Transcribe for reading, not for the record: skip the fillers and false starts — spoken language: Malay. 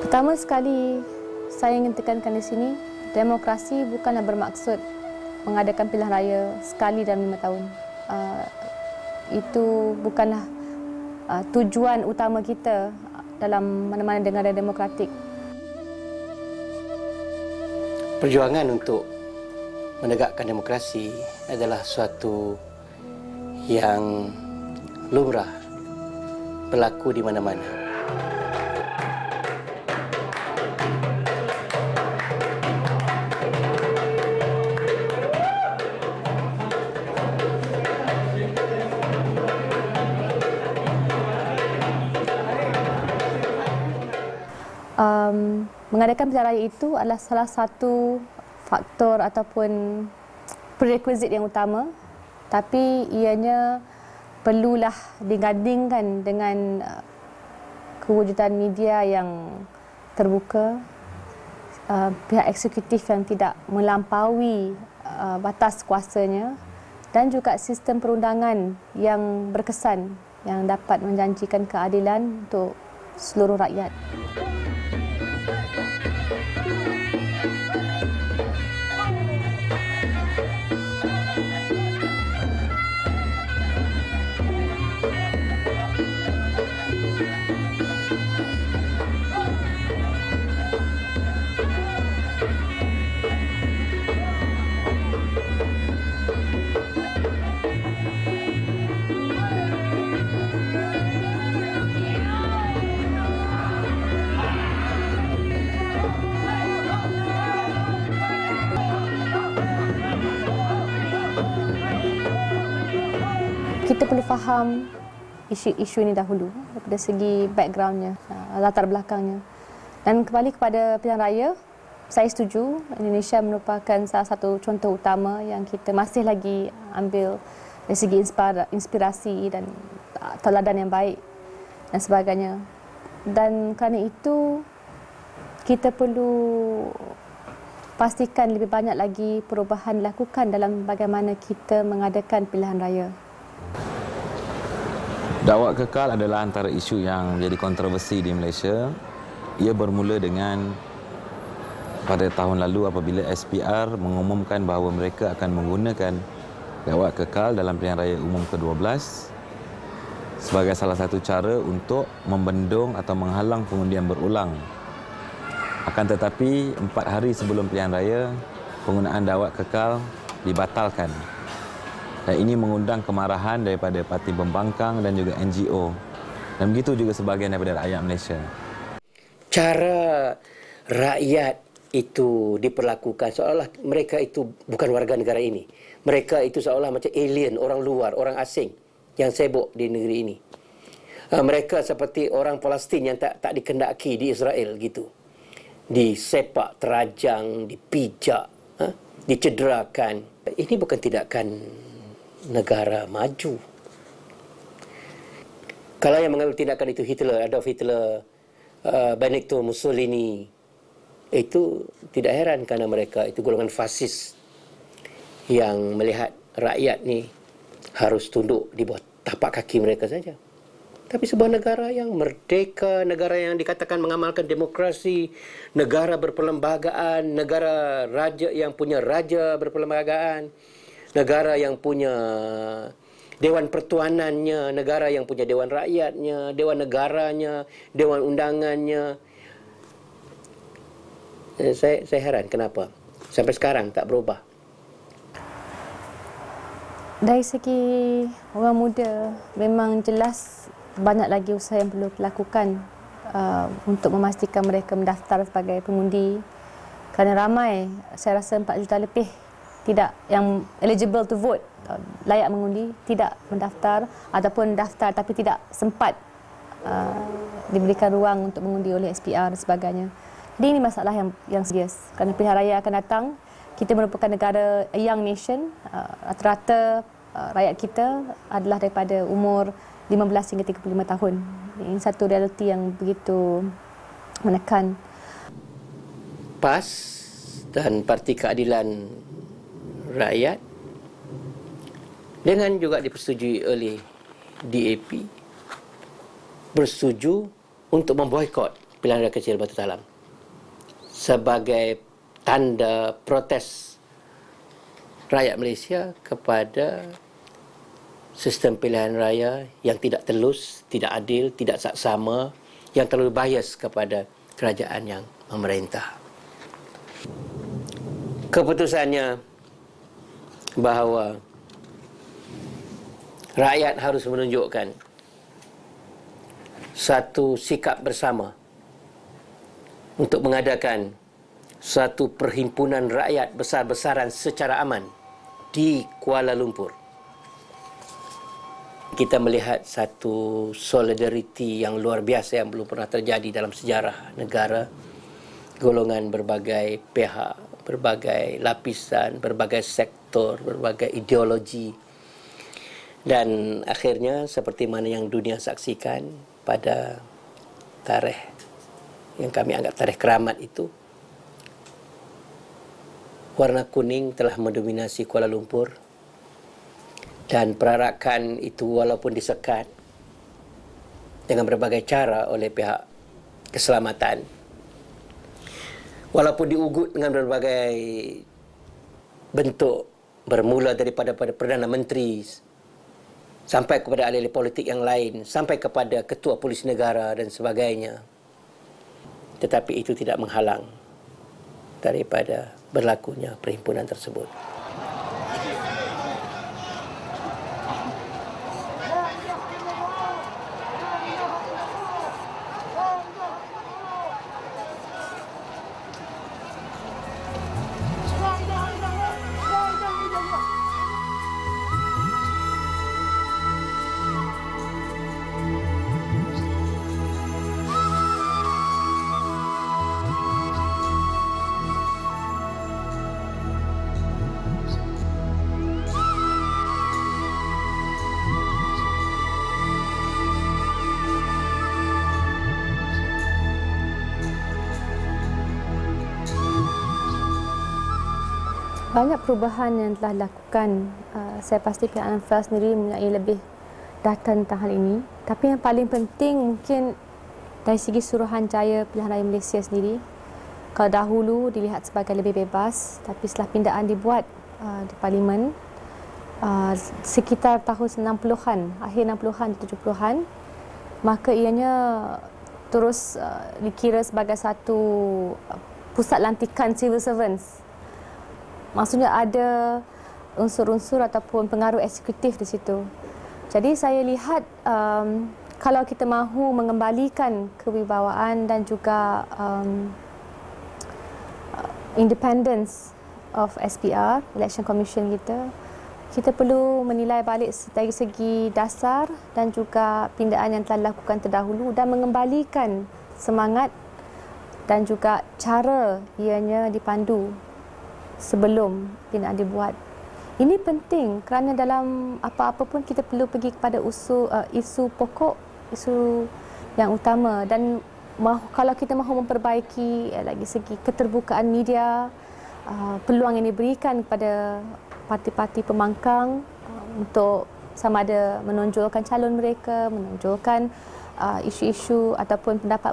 Pertama sekali, saya ingin tekankan di sini, demokrasi bukanlah bermaksud mengadakan pilihan raya sekali dalam 5 tahun. Itu bukanlah tujuan utama kita dalam mana-mana negara demokratik. Perjuangan untuk menegakkan demokrasi adalah suatu yang lumrah berlaku di mana-mana. Mengadakan pilihan raya itu adalah salah satu faktor ataupun prerequisite yang utama, tapi ianya perlulah digandingkan dengan kewujudan media yang terbuka, pihak eksekutif yang tidak melampaui batas kuasanya, dan juga sistem perundangan yang berkesan yang dapat menjanjikan keadilan untuk seluruh rakyat. Kita perlu faham isu-isu ini dahulu daripada segi backgroundnya, latar belakangnya. Dan kembali kepada pilihan raya, saya setuju Indonesia merupakan salah satu contoh utama yang kita masih lagi ambil dari segi inspirasi dan teladan yang baik dan sebagainya. Dan kerana itu, kita perlu pastikan lebih banyak lagi perubahan dilakukan dalam bagaimana kita mengadakan pilihan raya. Dakwah kekal adalah antara isu yang menjadi kontroversi di Malaysia. Ia bermula dengan pada tahun lalu apabila SPR mengumumkan bahawa mereka akan menggunakan dakwah kekal dalam pilihan raya umum ke-12 sebagai salah satu cara untuk membendung atau menghalang pengundian berulang. Akan tetapi 4 hari sebelum pilihan raya, penggunaan dakwah kekal dibatalkan. Dan ini mengundang kemarahan daripada parti pembangkang dan juga NGO. Dan begitu juga sebahagian daripada rakyat Malaysia. Cara rakyat itu diperlakukan seolah mereka itu bukan warga negara ini. Mereka itu seolah macam alien, orang luar, orang asing yang sibuk di negeri ini. Mereka seperti orang Palestin yang tak dikendaki di Israel gitu. Disepak, terajang, dipijak, dicederakan. Ini bukan tindakan negara maju. Kalau yang mengambil tindakan itu Hitler, Adolf Hitler, Benito Mussolini, itu tidak heran kerana mereka itu golongan fasis yang melihat rakyat ni harus tunduk di bawah tapak kaki mereka saja. Tapi sebuah negara yang merdeka, negara yang dikatakan mengamalkan demokrasi, negara berperlembagaan, negara raja yang punya raja berperlembagaan, negara yang punya dewan pertuanannya, negara yang punya dewan rakyatnya, dewan negaranya, dewan undangannya. Saya heran kenapa sampai sekarang tak berubah. Dari segi orang muda, memang jelas banyak lagi usaha yang perlu dilakukan untuk memastikan mereka mendaftar sebagai pengundi. Kerana ramai, saya rasa 4 juta lebih tidak yang eligible to vote, layak mengundi, tidak mendaftar ataupun daftar tapi tidak sempat diberikan ruang untuk mengundi oleh SPR dan sebagainya. Jadi ini masalah yang serius. Kerana pilihan raya akan datang, kita merupakan negara a young nation. Rata-rata rakyat kita adalah daripada umur 15 hingga 35 tahun. Ini satu realiti yang begitu menekan. PAS dan Parti Keadilan Rakyat dengan juga dipersetujui oleh DAP bersetuju untuk memboikot pilihan raya kecil Batu Talam sebagai tanda protes rakyat Malaysia kepada sistem pilihan raya yang tidak telus, tidak adil, tidak saksama, yang terlalu bias kepada kerajaan yang memerintah. Keputusannya bahawa rakyat harus menunjukkan satu sikap bersama untuk mengadakan satu perhimpunan rakyat besar-besaran secara aman di Kuala Lumpur. Kita melihat satu solidariti yang luar biasa yang belum pernah terjadi dalam sejarah negara. Golongan berbagai pihak, berbagai lapisan, berbagai sektor, berbagai ideologi. Dan akhirnya seperti mana yang dunia saksikan pada tarikh yang kami anggap tarikh keramat itu, warna kuning telah mendominasi Kuala Lumpur dan perarakan itu walaupun disekat dengan berbagai cara oleh pihak keselamatan, walaupun diugut dengan berbagai bentuk bermula daripada Perdana Menteri sampai kepada ahli-ahli politik yang lain, sampai kepada Ketua Polis Negara dan sebagainya. Tetapi itu tidak menghalang daripada berlakunya perhimpunan tersebut. Banyak perubahan yang telah dilakukan. Saya pasti pihak Anfal sendiri mempunyai lebih data tentang hal ini. Tapi yang paling penting mungkin dari segi Suruhanjaya Pilihan Raya Malaysia sendiri. Kalau dahulu dilihat sebagai lebih bebas, tapi setelah pindaan dibuat di Parlimen sekitar tahun 60-an, akhir 60-an, 70-an, maka ianya terus dikira sebagai satu pusat lantikan civil servants. Maksudnya ada unsur-unsur ataupun pengaruh eksekutif di situ. Jadi saya lihat kalau kita mahu mengembalikan kewibawaan dan juga independence of SPR, Election Commission kita perlu menilai balik dari segi dasar dan juga pindaan yang telah dilakukan terdahulu dan mengembalikan semangat dan juga cara ianya dipandu sebelum pindaan dibuat. Ini penting kerana dalam apa-apa pun kita perlu pergi kepada isu pokok, isu yang utama, dan kalau kita mahu memperbaiki lagi segi keterbukaan media, peluang yang diberikan kepada parti-parti pembangkang untuk sama ada menonjolkan calon mereka, menonjolkan isu-isu ataupun pendapat